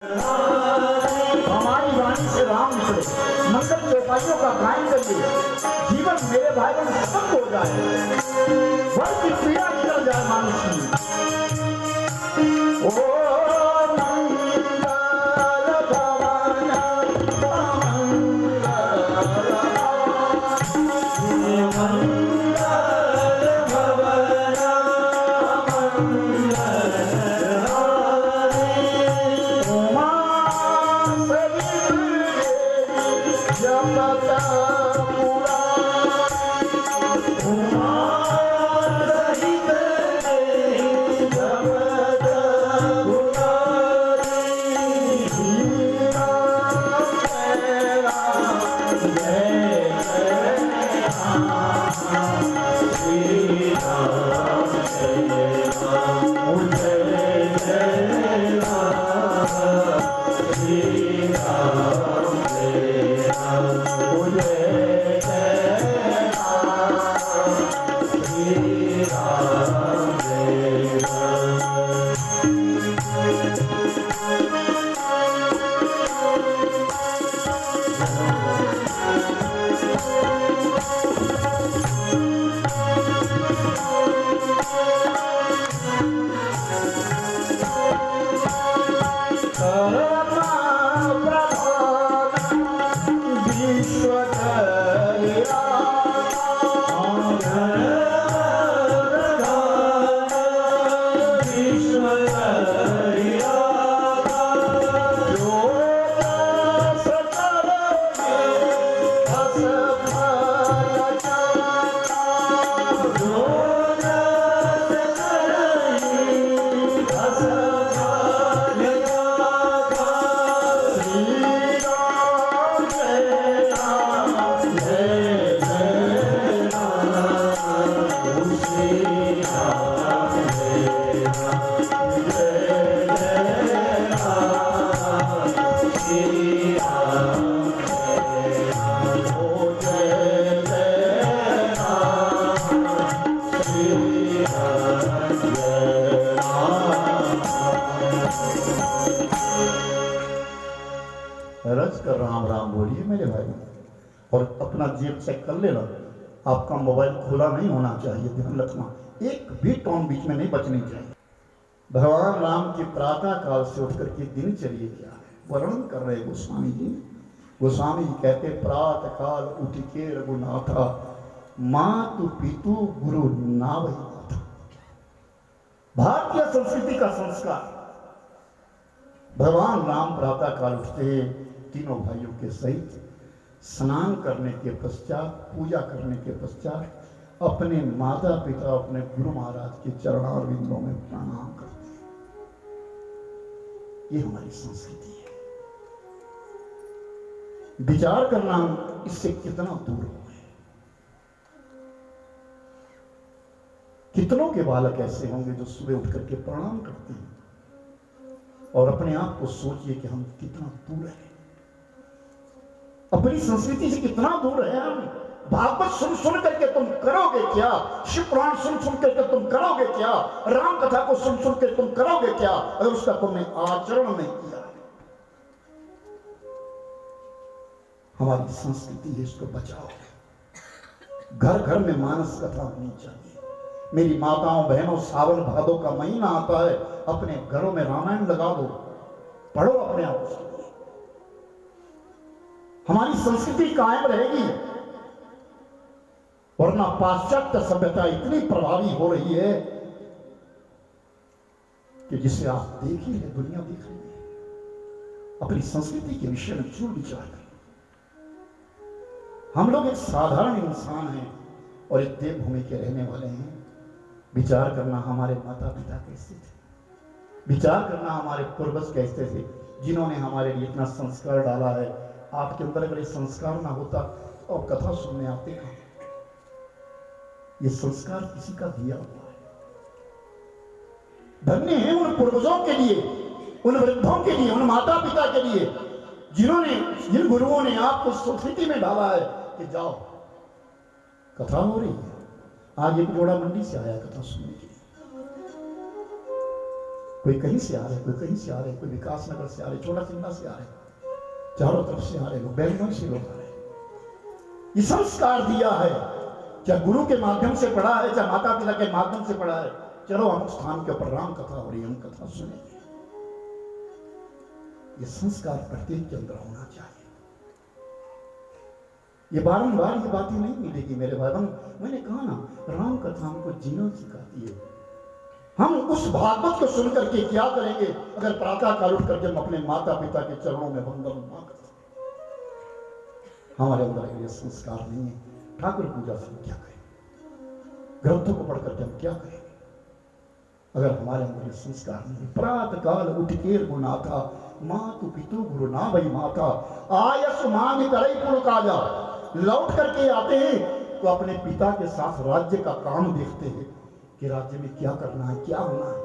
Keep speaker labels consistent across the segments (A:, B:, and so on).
A: हमारी वाणी से राम निकले, मंगल चौपाइयों का गायन करिए, जीवन मेरे भाई बहन खत्म हो जाए, वर की पीड़ा निकल जाए मानुष की। ओ रज कर राम राम बोलिए मेरे भाई, और अपना जेब चेक कर लेना, आपका मोबाइल खुला नहीं होना चाहिए, ध्यान रखना, एक भी टॉन बीच में नहीं बचनी चाहिए। भगवान राम की प्रातः काल से उठ करके दिनचर्या क्या है वर्णन कर रहे गोस्वामी जी। गोस्वामी जी कहते प्रातः काल उठ के रघुनाथा, मातु पितु गुरु नावहि नाथा। भारतीय संस्कृति का संस्कार, भगवान राम प्रातः काल उठते तीनों भाइयों के सहित स्नान करने के पश्चात, पूजा करने के पश्चात अपने माता पिता, अपने गुरु महाराज के चरणारविंदों में प्रणाम करते। ये हमारी संस्कृति है। विचार करना हम इससे कितना दूर हो गए। कितनों के बालक ऐसे होंगे जो सुबह उठ करके प्रणाम करते हैं, और अपने आप को सोचिए कि हम कितना दूर हैं, अपनी संस्कृति से कितना दूर है हम। भागवत सुन सुन करके तुम करोगे क्या? शिव पुराण सुन सुन करके तुम करोगे क्या? राम कथा को सुन सुन के तुम करोगे क्या, अगर उसका तुमने आचरण नहीं किया? हमारी संस्कृति है, इसको बचाओ। घर घर में मानस कथा होनी चाहिए। मेरी माताओं बहनों, सावन भादों का महीना आता है, अपने घरों में रामायण लगा दो, पढ़ो अपने आप से। हमारी संस्कृति कायम रहेगी, वरना पाश्चात्य सभ्यता इतनी प्रभावी हो रही है कि जिसे आप देख ही ले, दुनिया देख रही है। अपनी संस्कृति के विषय में जरूर विचार करें। हम लोग एक साधारण इंसान हैं और एक देवभूमि के रहने वाले हैं। विचार करना हमारे माता पिता कैसे थे, विचार करना हमारे पूर्वज कैसे थे, जिन्होंने हमारे लिए इतना संस्कार डाला है। आपके अंदर अगर ये संस्कार ना होता तो आप कथा सुनने आते कहां? ये संस्कार किसी का दिया हुआ है। धन्य है उन पूर्वजों के लिए, उन वृद्धों के लिए, उन माता पिता के लिए, जिन्होंने, जिन गुरुओं ने आपको संस्कृति में डाला है कि जाओ कथा हो रही है। आज एक जोड़ा मंडी से आया कथा सुनने के लिए। कोई कहीं से आ रहे, कोई कहीं से आ रहे, कोई विकास नगर से आ रहे, छोटा चिंता से आ रहे, चारों तरफ से आ रहे लोग, बैंगलोर से लोग आ रहे। ये संस्कार दिया है, चाहे गुरु के माध्यम से पढ़ा है, चाहे माता पिता के माध्यम से पढ़ा है। चलो हम स्थान के ऊपर राम कथा हो रही है, हम कथा सुनेंगे। ये संस्कार प्रत्येक के अंदर होना चाहिए। ये बारंबार ये बातें नहीं मिलेगी मेरे भाई बहन। मैंने कहा ना, राम कथा हमको जीना सिखाती है। हम उस भागवत को सुन करके क्या करेंगे अगर प्रातः काल उठ करके हम अपने माता पिता के चरणों में वंदन ना करते। हमारे अंदर ये संस्कार नहीं है। ठाकुर पूजा से हम क्या करें, ग्रंथों को पढ़ करके हम क्या करेंगे अगर हमारे अंदर ये संस्कार नहीं है। प्रातः काल उठ के गुनाथा मातु पितु गुरु ना भई माता आयस मान करे पुर काजा। लौट करके आते हैं तो अपने पिता के साथ राज्य का काम देखते हैं कि राज्य में क्या करना है, क्या होना है।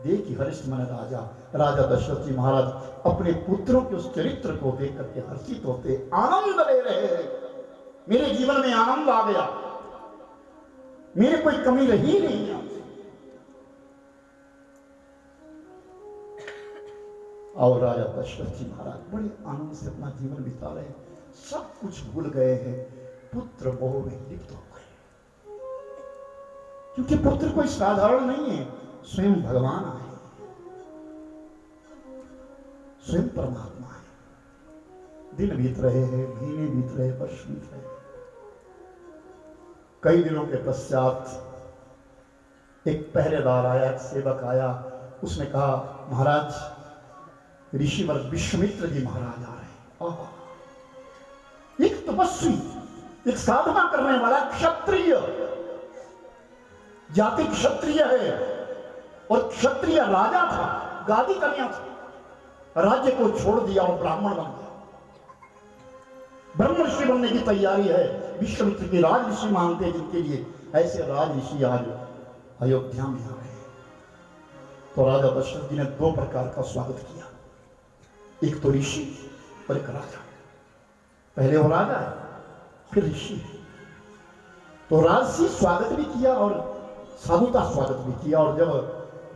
A: देखिए हरिश्चंद्र राजा दशरथ जी महाराज अपने पुत्रों के उस चरित्र को देख करके हर्षित होते, आनंद ले रहे। मेरे जीवन में आनंद आ गया, मेरे कोई कमी रही नहीं है। और राजा दशरथ जी महाराज बड़े आनंद से अपना जीवन बिता रहे, सब कुछ भूल गए हैं, पुत्र मोह में लिप्त हो गए। क्योंकि पुत्र कोई साधारण नहीं है, स्वयं भगवान आए, स्वयं परमात्मा है। दिन बीत रहे हैं, महीने बीत रहे, वर्ष बीत रहे। कई दिनों के पश्चात एक पहरेदार आया, एक सेवक आया। उसने कहा महाराज ऋषिवर विश्वामित्र जी महाराज आ रहे हैं। एक तपस्वी, एक साधना करने वाला क्षत्रिय, जाति क्षत्रिय है और क्षत्रिय राजा था, गादी कन्या था। राज्य को छोड़ दिया और ब्राह्मण बन गया। ब्रह्म ऋषि बनने की तैयारी है। विश्वामित्र की राज ऋषि मानते हैं जिनके लिए, ऐसे राज ऋषि आज अयोध्या में आ रहे हैं। तो राजा दशरथ जी ने दो प्रकार का स्वागत किया, एक तो ऋषि और एक राजा। पहले वो राजा है, फिर ऋषि। तो राजसी स्वागत भी किया और साधुता स्वागत भी किया। और जब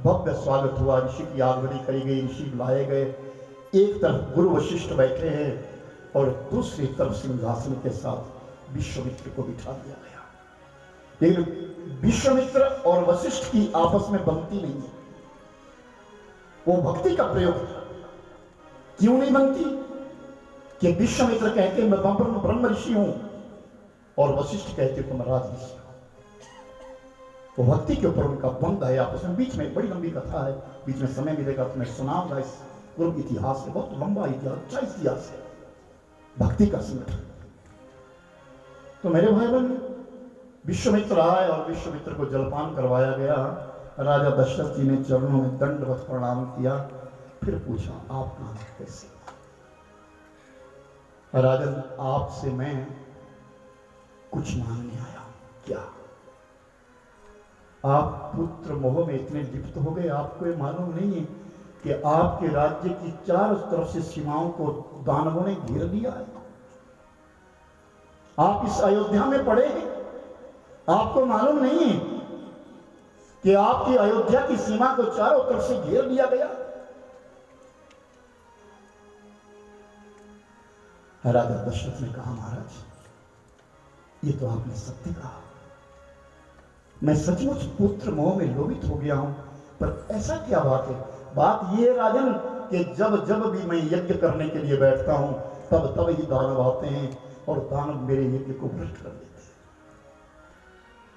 A: भव्य स्वागत हुआ, ऋषि की आगमनी करी गई, ऋषि बुलाए गए। एक तरफ गुरु वशिष्ठ बैठे हैं और दूसरी तरफ सिंहासन के साथ विश्वामित्र को बिठा दिया गया। लेकिन विश्वामित्र और वशिष्ठ की आपस में बनती नहीं है, वो भक्ति का प्रयोग है। क्यों नहीं बनती? कि विश्वामित्र कहते मैं ब्रह्म ऋषि हूं और वशिष्ठ कहते तो मैं राज ऋषि हूं। वो भक्ति के ऊपर उनका बंध है आपस में। बीच में बड़ी लंबी कथा है, बीच में समय मिलेगा तो मैं सुनाऊंगा। इस पूर्व इतिहास है, बहुत लंबा इतिहास, अच्छा इतिहास है भक्ति का संगठन। तो मेरे भाई बहन, विश्वामित्र आए और विश्वामित्र को जलपान करवाया गया। राजा दशरथ जी ने चरणों में दंडवत प्रणाम किया, फिर पूछा आप नाम कैसे? राजन आपसे मैं कुछ मांगने आया। क्या? आप पुत्र मोह में इतने लिप्त हो गए, आपको ये मालूम नहीं है कि आपके राज्य की चारों तरफ से सीमाओं को दानवों ने घेर लिया है। आप इस अयोध्या में पड़े हैं, आपको मालूम नहीं है कि आपकी अयोध्या की सीमा को चारों तरफ से घेर लिया गया। राजा दशरथ ने कहा महाराज ये तो आपने सत्य कहा, मैं सचमुच पुत्र मोह में लोभित हो गया हूं। पर ऐसा क्या बात है? बात ये राजन कि जब जब भी मैं यज्ञ करने के लिए बैठता हूं तब तब ही दानव आते हैं और दानव मेरे यज्ञ को भ्रष्ट कर देते हैं।